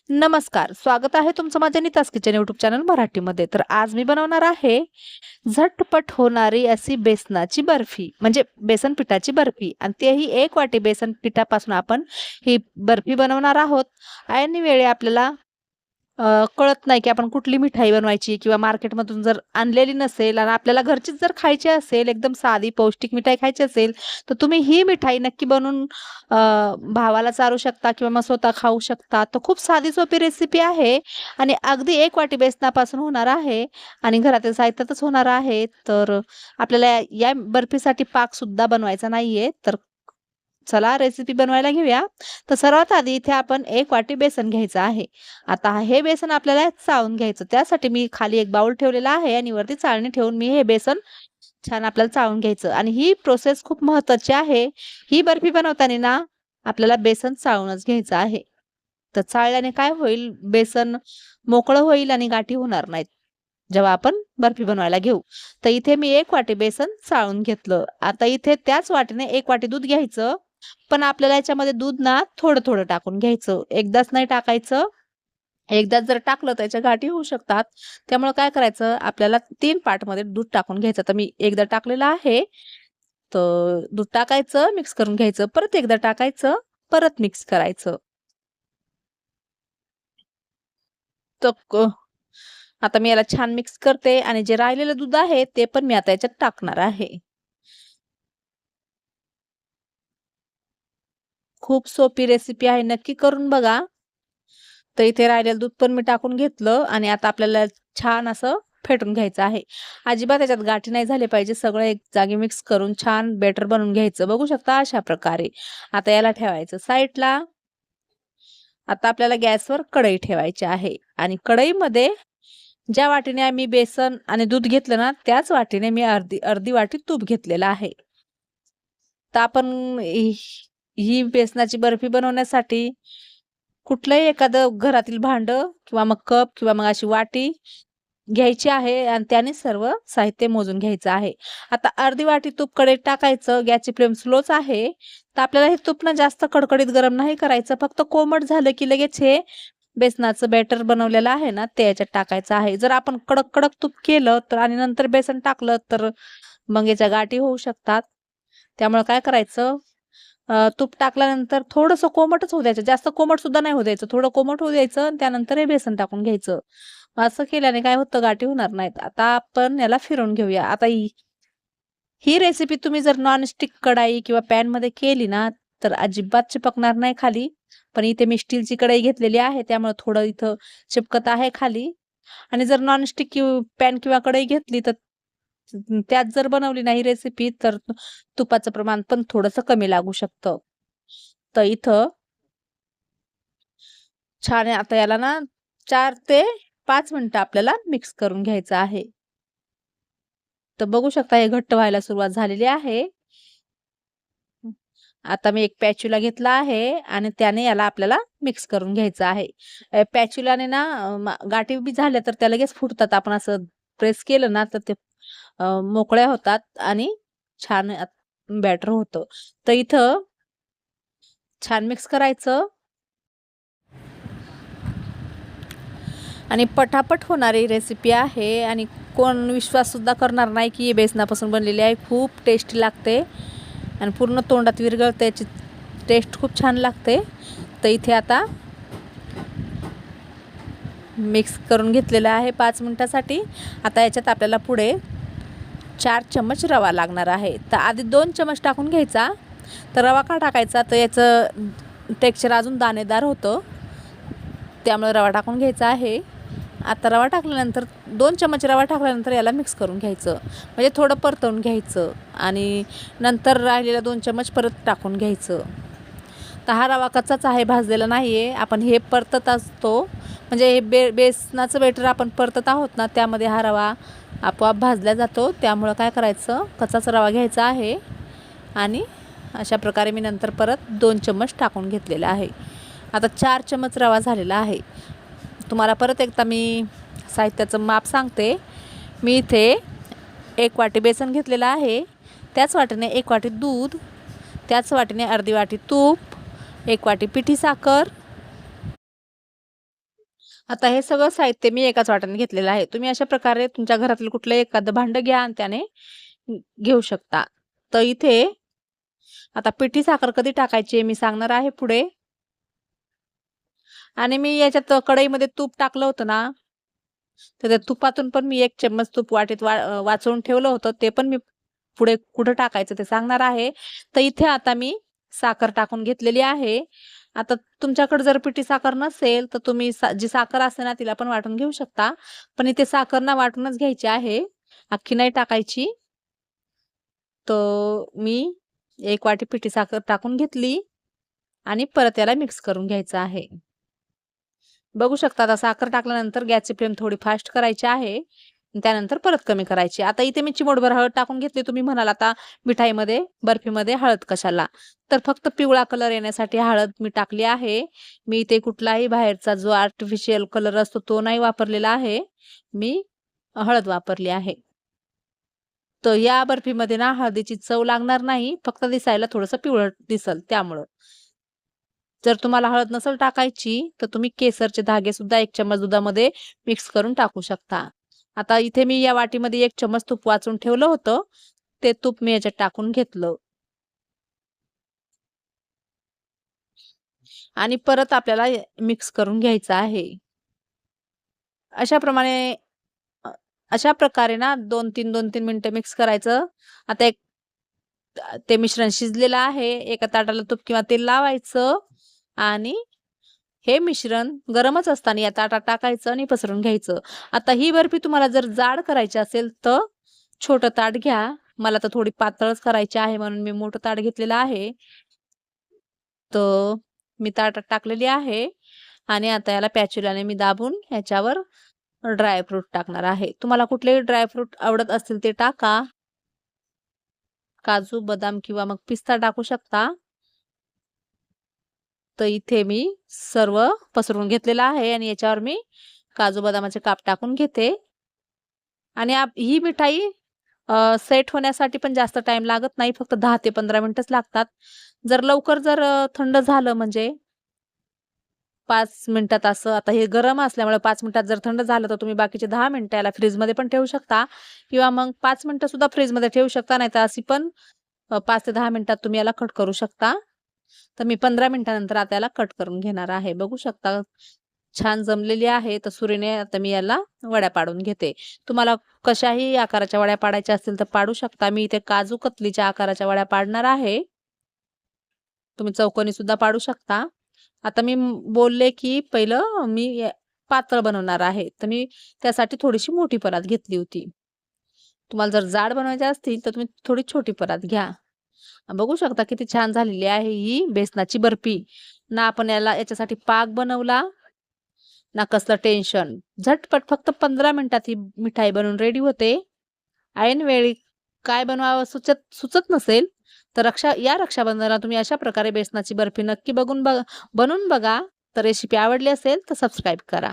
नमस्कार, स्वागत आहे तुमचं माझ्या नीताज किचन यूट्यूब चॅनल मराठीमध्ये. तर आज मी बनवणार आहे झटपट होणारी अशी बेसनाची बर्फी, म्हणजे बेसन पिठाची बर्फी, आणि तेही 1 वाटी बेसन पिठापासून आपण ही बर्फी बनवणार आहोत. ऐन वेळी आपल्याला कळत नाही की आपण कुठली मिठाई बनवायची, किंवा मार्केटमधून जर आणलेली नसेल आणि आपल्याला घरचीच जर खायची असेल, एकदम साधी पौष्टिक मिठाई खायची असेल, तर तुम्ही ही मिठाई नक्की बनवून भावाला चारू शकता किंवा मग स्वतः खाऊ शकता. तर खूप साधी सोपी रेसिपी आहे आणि अगदी 1 वाटी बेसनापासून होणार आहे आणि घरातील साहित्यातच होणार आहे. तर आपल्याला या बर्फीसाठी पाकसुद्धा बनवायचा नाहीये. तर चला रेसिपी बनवायला घेऊया. तर सर्वात आधी इथे आपण 1 वाटी बेसन घ्यायचं आहे. आता हे बेसन आपल्याला चाळून घ्यायचं. त्यासाठी मी खाली एक बाउल ठेवलेला आहे आणि वरती चाळणी ठेवून मी हे बेसन छान आपल्याला चाळून घ्यायचं, आणि ही प्रोसेस खूप महत्त्वाची आहे. ही बर्फी बनवताना ना आपल्याला बेसन चाळूनच घ्यायचं आहे. तर चाळल्याने काय होईल, बेसन मोकळं होईल आणि गाठी होणार नाहीत जेव्हा आपण बर्फी बनवायला घेऊ. तर इथे मी 1 वाटी बेसन चाळून घेतलं. आता इथे त्याच वाटीने 1 वाटी दूध घ्यायचं. पण आपल्याला याच्यामध्ये दूध ना थोडं-थोडं टाकून घ्यायचं. एकदाच नाही टाकायचं. एकदाच जर टाकलं तर त्याच्या गाठी होऊ शकतात. त्यामुळे काय करायचं, आपल्याला 3 पार्टमध्ये दूध टाकून घ्यायचं. तर मी एकदा टाकलेलं आहे. तर दूध टाकायचं, मिक्स करून घ्यायचं. परत एकदा टाकायचं, परत मिक्स करायचं. तर आता मी याला छान मिक्स करते आणि जे राहिलेलं दूध आहे ते पण मी आता याच्यात टाकणार आहे. खूप सोपी रेसिपी आहे, नक्की करून बघा. तर इथे राहिलेलं दूध पण मी टाकून घेतलं आणि आता आपल्याला छान असं फेटून घ्यायचं आहे. अजिबात त्याच्यात गाठी नाही झाले पाहिजे. सगळं एक जागी मिक्स करून छान बेटर बनवून घ्यायचं. बघू शकता अशा प्रकारे. आता याला ठेवायचं साईडला. आता आपल्याला गॅसवर कढई ठेवायची आहे आणि कढईमध्ये ज्या वाटीने आम्ही बेसन आणि दूध घेतलं ना, त्याच वाटीने मी अर्धी अर्धी वाटी तूप घेतलेलं आहे. तर आपण ही बेसनाची बर्फी बनवण्यासाठी कुठलंही एखादं घरातील भांडं किंवा मग कप किंवा मग अशी वाटी घ्यायची आहे आणि त्याने सर्व साहित्य मोजून घ्यायचं आहे. आता अर्धी वाटी तूप कढईत टाकायचं. गॅसची फ्लेम स्लोच आहे. तर आपल्याला हे तूप ना जास्त कडकडीत गरम नाही करायचं. फक्त कोमट झालं की लगेच हे बेसनाचं बॅटर बनवलेलं आहे ना, ते याच्यात टाकायचं आहे. जर आपण कडक-कडक तूप केलं तर आणि नंतर बेसन टाकलं तर मग याच्या गाठी होऊ शकतात. त्यामुळे काय करायचं, तूप टाकल्यानंतर थोडंसं कोमटच होऊ द्यायचं. जास्त कोमट सुद्धा नाही होऊ द्यायचं. थोडं कोमट होऊ द्यायचं आणि त्यानंतर हे बेसन टाकून घ्यायचं. असं केल्याने काय होतं, गाठी होणार नाहीत. आता आपण याला फिरवून घेऊया. आता ही ही रेसिपी तुम्ही जर नॉनस्टिक कढाई किंवा पॅनमध्ये केली ना, तर अजिबात चिपकणार नाही खाली. पण इथे मी स्टीलची कढई घेतलेली आहे, त्यामुळे थोडं इथं चिपकत आहे खाली. आणि जर नॉनस्टिक पॅन किंवा कढई घेतली तर त्यात जर बनवली नाही रेसिपी, तर तुपाचं प्रमाण पण थोडंसं कमी लागू शकतं. तर इथं छान आहे. आता याला ना 4 ते 5 मिनिटं आपल्याला मिक्स करून घ्यायचं आहे. तर बघू शकता हे घट्ट व्हायला सुरुवात झालेली आहे. आता मी एक पॅच्युला घेतला आहे आणि त्याने याला आपल्याला मिक्स करून घ्यायचं आहे. पॅच्युलाने ना गाठी बी झाल्या तर त्या लगेच फुटतात. आपण असं प्रेस केलं ना तर ते मोकळ्या होतात आणि छान बॅटर होतं. तर इथं छान मिक्स करायचं आणि पटापट होणारी रेसिपी आहे आणि कोण विश्वाससुद्धा करणार नाही की ही बेसनापासून बनलेली आहे. खूप टेस्टी लागते आणि पूर्ण तोंडात विरघळते. याची टेस्ट खूप छान लागते. तर इथे आता मिक्स करून घेतलेलं आहे 5 मिनिटासाठी. आता याच्यात आपल्याला पुढे 4 चम्मच रवा लागणार आहे. तर आधी 2 चम्मच टाकून घ्यायचा. तर रवा का टाकायचा, तर याचं टेक्स्चर अजून दाणेदार होतं, त्यामुळे रवा टाकून घ्यायचा आहे. आता रवा टाकल्यानंतर 2 चम्मच रवा टाकल्यानंतर याला मिक्स करून घ्यायचं, म्हणजे थोडं परतवून घ्यायचं आणि नंतर राहिलेला 2 चम्मच परत टाकून घ्यायचं. तर हा रवा कच्चाच आहे, भाजलेला नाही आहे. आपण हे परतत असतो, म्हणजे हे बेसनाचं बेटर आपण परतत आहोत ना, त्यामध्ये हा रवा आपोआप भाजला जातो. त्यामुळं काय करायचं, कच्चाच रवा घ्यायचा आहे आणि अशा प्रकारे मी नंतर परत 2 चम्मच टाकून घेतलेला आहे. आता 4 चम्मच रवा झालेला आहे. तुम्हाला परत एकदा मी साहित्याचं माप सांगते. मी इथे 1 वाटी बेसन घेतलेलं आहे. त्याच वाटीने 1 वाटी दूध, त्याच वाटीने अर्धी वाटी तूप, 1 वाटी पिठी साखर, आता हे सगळं साहित्य मी एकाच वाट्याने घेतलेलं आहे. तुम्ही अशा प्रकारे तुमच्या घरातील कुठलंही एखादं भांडं घ्या आणि त्याने घेऊ शकता. तर इथे आता पिठी साखर कधी टाकायची मी सांगणार आहे पुढे. आणि मी याच्यात कढईमध्ये तूप टाकलं होतं ना, तर त्या तुपातून पण मी 1 चम्मच तूप वाटीत वाचवून ठेवलं होतं. ते पण मी पुढे कुठं टाकायचं ते सांगणार आहे. तर इथे आता मी साखर टाकून घेतलेली आहे. आता तुमच्याकडे जर पिठी साखर नसेल, तर तुम्ही जी साखर असते ना, तिला पण वाटून घेऊ शकता. पण इथे साखर ना वाटूनच घ्यायची आहे. अख्खी नाही टाकायची. तर मी 1 वाटी पिठी साखर टाकून घेतली आणि परत याला मिक्स करून घ्यायचं आहे. बघू शकता आता साखर टाकल्यानंतर गॅसची फ्लेम थोडी फास्ट करायची आहे. त्यानंतर परत कमी करायची. आता इथे मी चिमूटभर हळद टाकून घेतली. तुम्ही म्हणाल आता मिठाईमध्ये, बर्फीमध्ये हळद कशाला? तर फक्त पिवळा कलर येण्यासाठी हळद मी टाकली आहे. मी इथे कुठलाही बाहेरचा जो आर्टिफिशियल कलर असतो तो नाही वापरलेला आहे. मी हळद वापरली आहे. तर या बर्फीमध्ये ना हळदीची चव लागणार नाही. फक्त दिसायला थोडंसं पिवळट दिसल त्यामुळं. जर तुम्हाला हळद नसेल टाकायची, तर तुम्ही केसरचे धागे सुद्धा 1 चम्मच दुधामध्ये मिक्स करून टाकू शकता. आता इथे मी या वाटीमध्ये 1 चम्मच तूप वाचून ठेवलं होतं. ते तूप मी याच्यात टाकून घेतलं. आणि परत आपल्याला मिक्स करून घ्यायचं आहे. अशाप्रमाणे अ, अशा प्रकारे ना 2-3, 2-3 मिनिटं मिक्स करायचं. आता ते मिश्रण शिजलेलं आहे. एका ताटाला तूप किंवा तेल लावायचं आणि हे मिश्रण गरमच असताना या ताटात टाकायचं आणि पसरून घ्यायचं. आता ही बर्फी तुम्हाला जर जाड करायची असेल तर छोटं ताट घ्या. मला तर थोडी पातळच करायची आहे म्हणून मी मोठं ताट घेतलेलं आहे. तर मी ताटात टाकलेली आहे आणि आता याला पॅच्युलाने मी दाबून ह्याच्यावर ड्रायफ्रूट टाकणार आहे. तुम्हाला कुठलेही ड्रायफ्रूट आवडत असतील ते टाका. काजू, बदाम किंवा मग पिस्ता टाकू शकता. तर इथे मी सर्व पसरवून घेतलेलं आहे आणि याच्यावर मी काजू बदामाचे काप टाकून घेते. आणि ही मिठाई सेट होण्यासाठी पण जास्त टाईम लागत नाही. फक्त 10 ते 15 मिनिटच लागतात. जर लवकर थंड झालं म्हणजे 5 मिनिटात असं आता हे गरम असल्यामुळे 5 मिनिटात जर थंड झालं, तर तुम्ही बाकीचे 10 मिनिटं याला फ्रीजमध्ये पण ठेवू शकता किंवा मग 5 मिनिटं सुद्धा फ्रीजमध्ये ठेवू शकता. नाहीतर अशी पण 5 ते 10 मिनिटात तुम्ही याला कट करू शकता. तर मी 15 मिनिटानंतर आता याला कट करून घेणार आहे. बघू शकता छान जमलेली आहे. तर सुरीने आता मी याला वड्या पाडून घेते. तुम्हाला कशाही आकाराच्या वड्या पाडायच्या असतील तर पाडू शकता. मी इथे काजू कतलीच्या आकाराच्या वड्या पाडणार आहे. तुम्ही चौकोनी सुद्धा पाडू शकता. आता मी बोलले की पहिलं मी पातळ बनवणार आहे. तर मी त्यासाठी थोडीशी मोठी परात घेतली होती. तुम्हाला जर जाड बनवायचे असतील तर तुम्ही थोडी छोटी परात घ्या. बघू शकता किती छान झालेली आहे ही बेसनाची बर्फी. ना आपण याच्यासाठी पाक बनवला, ना कसलं टेन्शन. झटपट फक्त 15 मिनिटात ही मिठाई बनवून रेडी होते. ऐनवेळी काय बनवावं सुचत नसेल, तर रक्षाबंधनाला तुम्ही अशा प्रकारे बेसनाची बर्फी नक्की बनवून बघा. तर रेसिपी आवडली असेल तर सबस्क्राईब करा.